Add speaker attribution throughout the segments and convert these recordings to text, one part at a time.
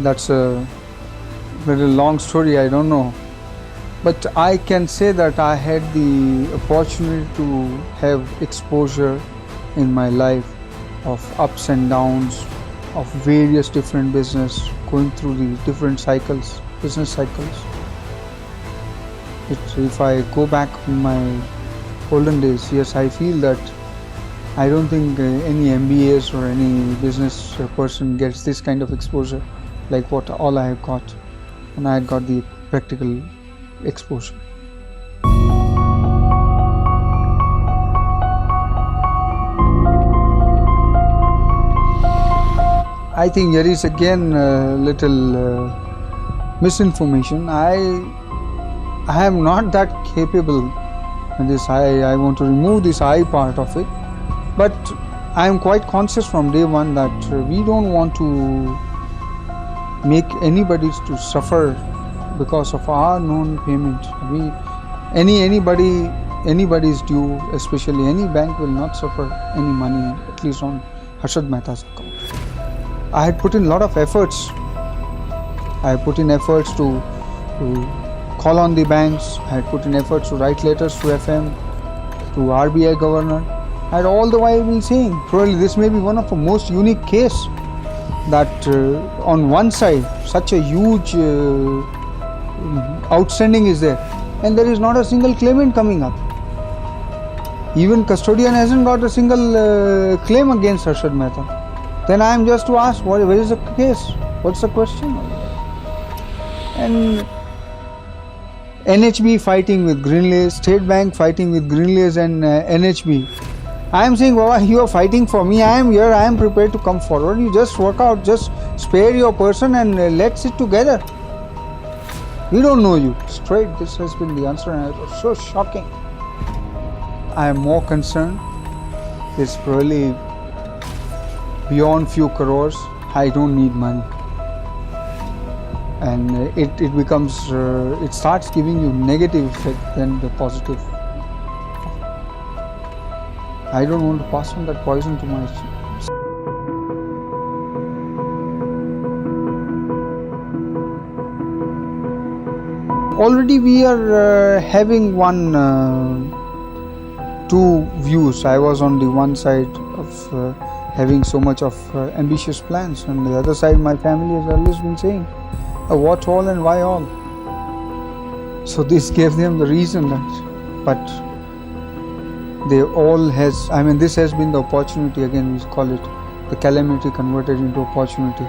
Speaker 1: That's a very long story, I don't know. But I can say that I had the opportunity to have exposure in my life of ups and downs of various different business, going through the different cycles, business cycles. If I go back in my olden days, yes, I feel that I don't think any MBAs or any business person gets this kind of exposure like what all I have got, and I had got the practical exposure. I think there is again a little misinformation. I am not that capable in this. I want to remove this I part of it, but I am quite conscious from day one that we don't want to make anybody to suffer because of our non-payment. Anybody's due, especially any bank will not suffer any money, at least on Harshad Mehta's account. I had put in a lot of efforts. I had put in efforts to call on the banks. I had put in efforts to write letters to FM, to RBI governor. I had all the while been saying, probably this may be one of the most unique case that on one side such a huge outstanding is there, and there is not a single claimant coming up. Even custodian hasn't got a single claim against Harshad Mehta. Then I am just to ask, where is the case? What's the question? And NHB fighting with Greenlace, State Bank fighting with Greenlace and NHB. I am saying, Baba, you are fighting for me. I am here. I am prepared to come forward. You just work out, just spare your person and let's sit together. We don't know you. Straight, this has been the answer, and it was so shocking. I am more concerned. It's really beyond few crores. I don't need money. And it becomes, it starts giving you negative effect than the positive. I don't want to pass on that poison to my children. Already we are having two views. I was on the one side of having so much of ambitious plans, and the other side my family has always been saying, what all and why all. So this gave them the reason that, but they all this has been the opportunity, again we call it the calamity converted into opportunity.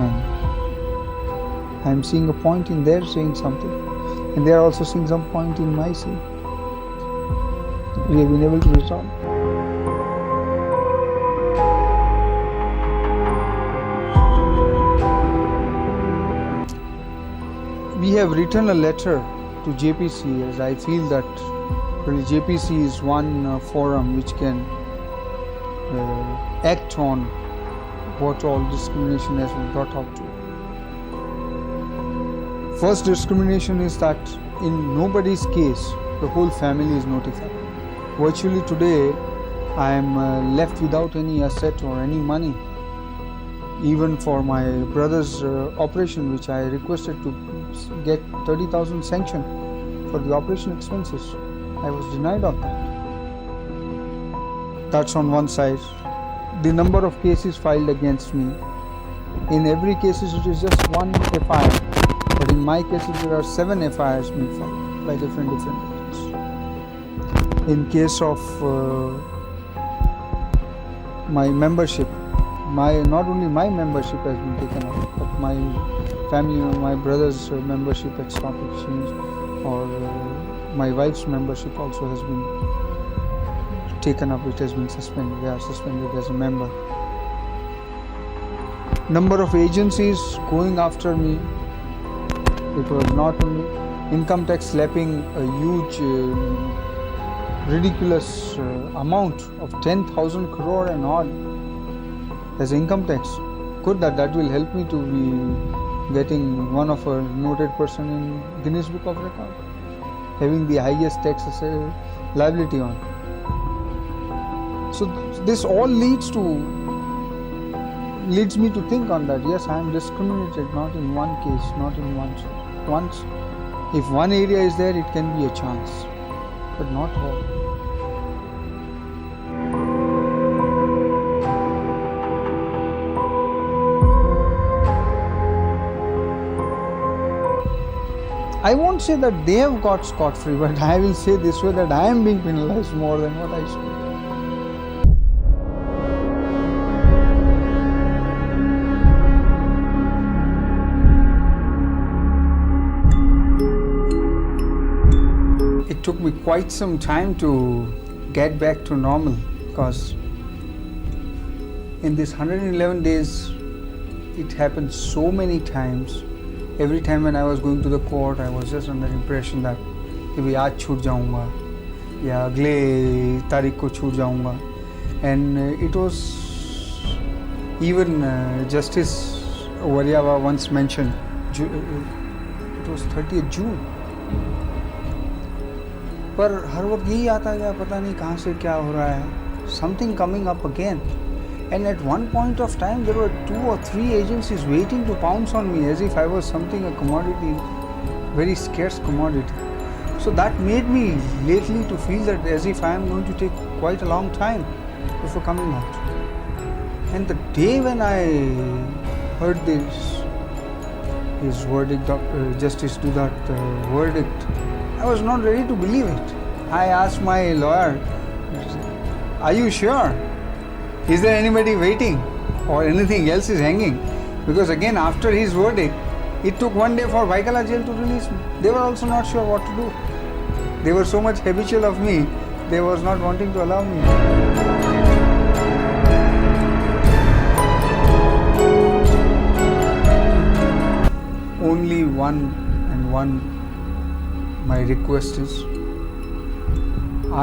Speaker 1: And I'm seeing a point in their saying something, and they are also seeing some point in my saying. We have been able to resolve. We have written a letter to JPC, as I feel that really JPC is one forum which can act on what all discrimination has been brought out to. First discrimination is that in nobody's case the whole family is notified. Virtually today I am left without any asset or any money. Even for my brother's operation, which I requested to get 30,000 sanction for the operation expenses, I was denied of that. That's on one side. The number of cases filed against me. In every case it is just one FIR, but in my cases there are 7 FIRs being filed by different agents. In case of my membership, not only my membership has been taken up, but my family, my brother's membership at Stock Exchange, or my wife's membership also has been taken up. It has been suspended. They are suspended as a member. Number of agencies going after me. It was not only income tax slapping a huge, ridiculous amount of 10,000 crore and odd as income tax. Good, that will help me to be getting one of a noted person in Guinness Book of Record, having the highest tax liability on. So this all leads to leads me to think on that. Yes, I am discriminated, not in one case, not in once. If one area is there, it can be a chance, but not all. I won't say that they have got scot-free, but I will say this way, that I am being penalized more than what I should. It took me quite some time to get back to normal, because in this 111 days, it happened so many times. Every time when I was going to the court, I was just under impression that कि आज छूट जाऊंगा या अगले तारीख को छूट जाऊंगा. And it was even Justice Waryava once mentioned, it was 30th June. पर हर वक्त यही आता गया, पता नहीं कहाँ से क्या हो रहा है. Something coming up again. And at one point of time, there were 2 or 3 agencies waiting to pounce on me as if I was something, a commodity, very scarce commodity. So that made me lately to feel that as if I am going to take quite a long time before coming out. And the day when I heard his verdict, Justice Dudat verdict, I was not ready to believe it. I asked my lawyer, "Are you sure? Is there anybody waiting or anything else is hanging?" Because again, after his verdict, it took 1 day for Vaikala jail to release me. They were also not sure what to do. They were so much habitual of me, they was not wanting to allow me. Only one my request is,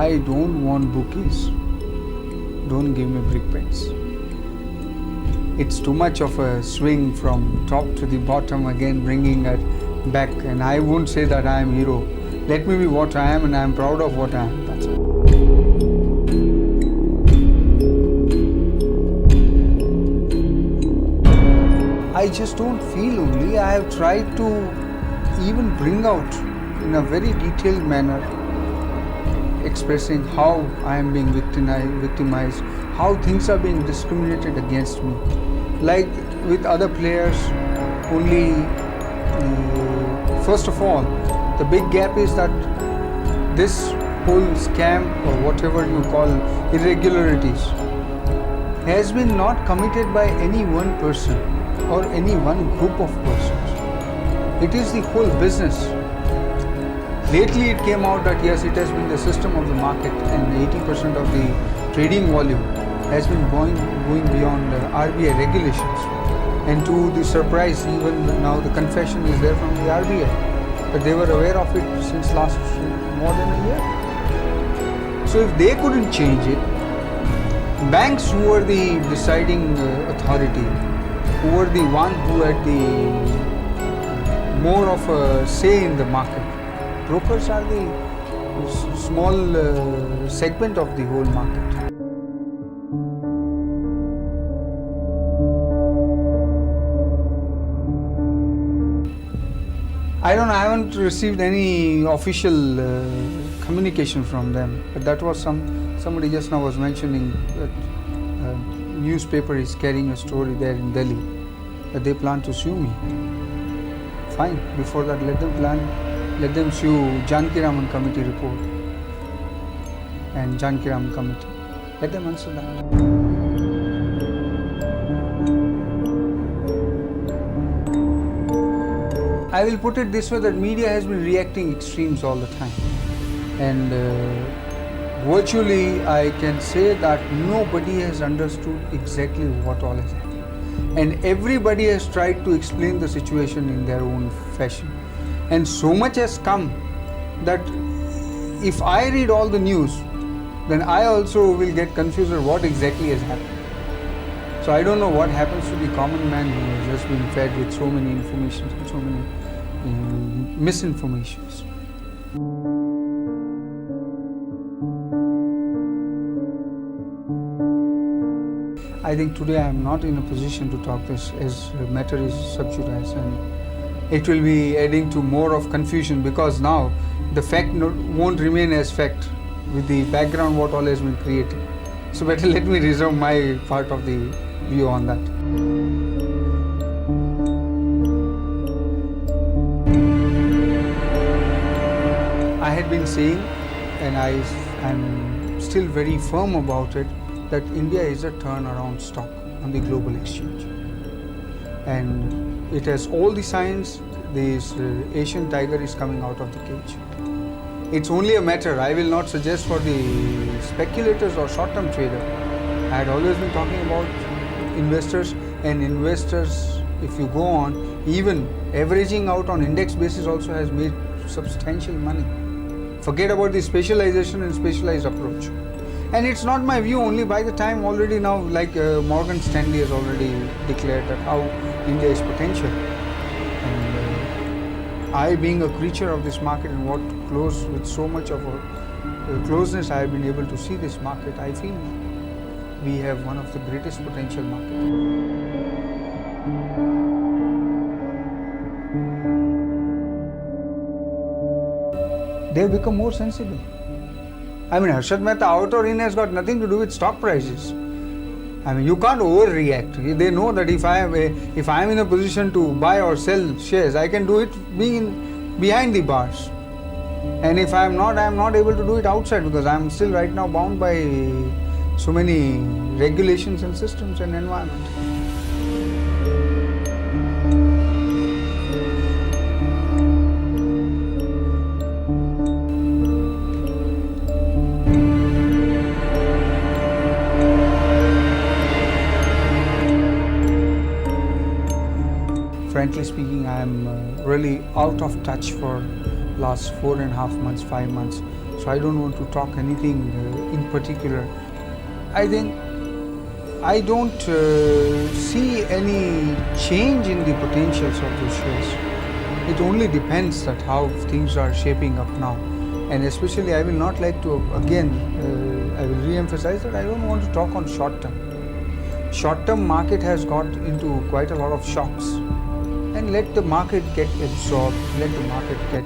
Speaker 1: I don't want bouquets. Don't give me brickbats. It's too much of a swing from top to the bottom, again bringing it back. And I won't say that I am hero. Let me be what I am, and I am proud of what I am. That's all. I just don't feel only. I have tried to even bring out in a very detailed manner, expressing how I am being victimized, how things are being discriminated against me. Like with other players, only first of all, the big gap is that this whole scam, or whatever you call irregularities, has been not committed by any one person or any one group of persons. It is the whole business. Lately it came out that yes, it has been the system of the market, and 80% of the trading volume has been going beyond RBI regulations. And to the surprise, even now the confession is there from the RBI, but they were aware of it since last more than a year. So if they couldn't change it, banks, who were the deciding authority, who were the one who had the more of a say in the market, brokers are the small segment of the whole market. I haven't received any official communication from them, but that was somebody just now was mentioning that newspaper is carrying a story there in Delhi that they plan to sue me. Fine, before that let them sue Janaki Raman committee report and Janaki Raman committee. Let them answer that. I will put it this way, that media has been reacting extremes all the time, and virtually I can say that nobody has understood exactly what all has happened, and everybody has tried to explain the situation in their own fashion, and so much has come that if I read all the news, then I also will get confused at what exactly has happened. So I don't know what happens to the common man who has just been fed with so many informations and so many misinformations. I think today I am not in a position to talk this as the matter is sub judice, and it will be adding to more of confusion, because now the fact won't remain as fact with the background what all has been created. So better let me reserve my part of the view on that. I had been saying, and I am still very firm about it, that India is a turnaround stock on the global exchange, and it has all the signs. This Asian tiger is coming out of the cage. It's only a matter, I will not suggest for the speculators or short-term trader. I had always been talking about investors, and investors, if you go on, even averaging out on index basis also has made substantial money. Forget about the specialization and specialized approach. And it's not my view only. By the time already now, like Morgan Stanley has already declared that how India is potential. And I, being a creature of this market and what close with so much of a closeness I have been able to see this market, I feel we have one of the greatest potential markets. They have become more sensible. I mean, Harshad Mehta out or in has got nothing to do with stock prices. I mean, you can't overreact. They know that if I am in a position to buy or sell shares, I can do it being behind the bars. And if I am not able to do it outside, because I am still right now bound by so many regulations and systems and environment. Frankly speaking, I am really out of touch for last 4.5 months, 5 months. So I don't want to talk anything in particular. I think I don't see any change in the potentials of those shares. It only depends that how things are shaping up now. And especially I will not like to, again, I will re-emphasize that I don't want to talk on short term. Short term market has got into quite a lot of shocks. And let the market get absorbed, let the market get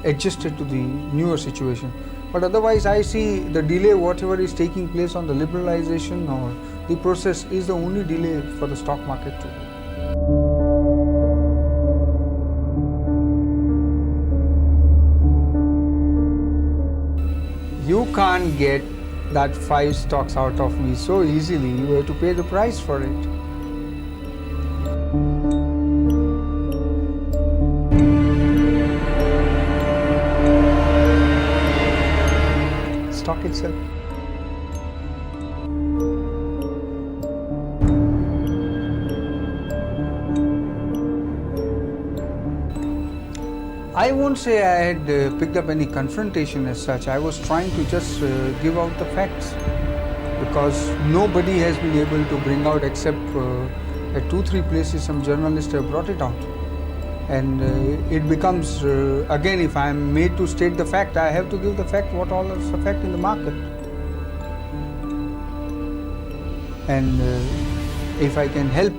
Speaker 1: adjusted to the newer situation. But otherwise, I see the delay, whatever is taking place on the liberalization or the process, is the only delay for the stock market too. You can't get that 5 stocks out of me so easily. You have to pay the price for it. Stock itself. I won't say I had picked up any confrontation as such. I was trying to just give out the facts, because nobody has been able to bring out, except at 2-3 places some journalists have brought it out. And it becomes, again, if I am made to state the fact, I have to give the fact what all is the fact in the market. And if I can help,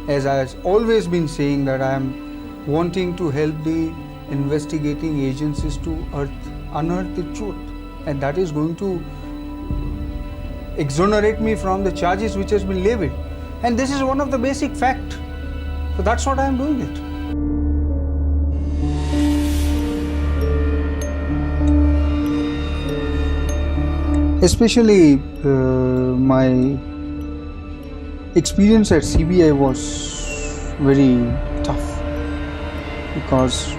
Speaker 1: as I have always been saying, that I am wanting to help the investigating agencies to unearth the truth. And that is going to exonerate me from the charges which has been levied. And this is one of the basic facts. So that's what I am doing it. Especially my experience at CBI was very tough, because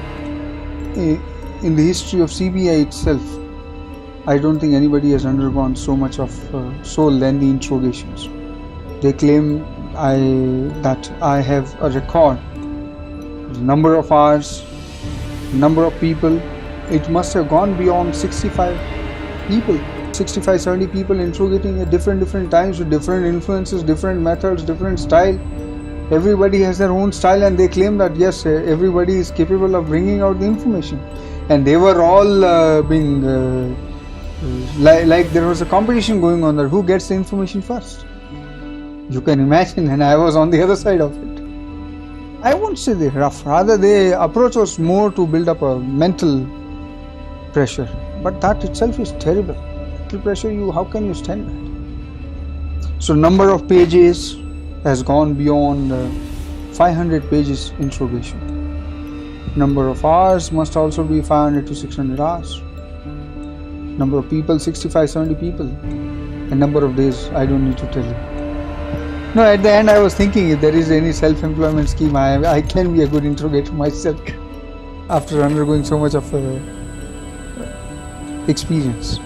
Speaker 1: in the history of CBI itself, I don't think anybody has undergone so much of so lengthy interrogations. They claim that I have a record, number of hours, number of people. It must have gone beyond 65 people. 65-70 people interrogating at different times with different influences, different methods, different style. Everybody has their own style, and they claim that yes, everybody is capable of bringing out the information. And they were all being like there was a competition going on there, who gets the information first. You can imagine, and I was on the other side of it. I won't say they're rough, rather the approach was more to build up a mental pressure. But that itself is terrible. Mental pressure, how can you stand that? So number of pages has gone beyond 500 pages interrogation. Number of hours must also be 500 to 600 hours. Number of people, 65-70 people. And number of days, I don't need to tell you. No, at the end I was thinking if there is any self-employment scheme, I can be a good interrogator myself after undergoing so much of experience.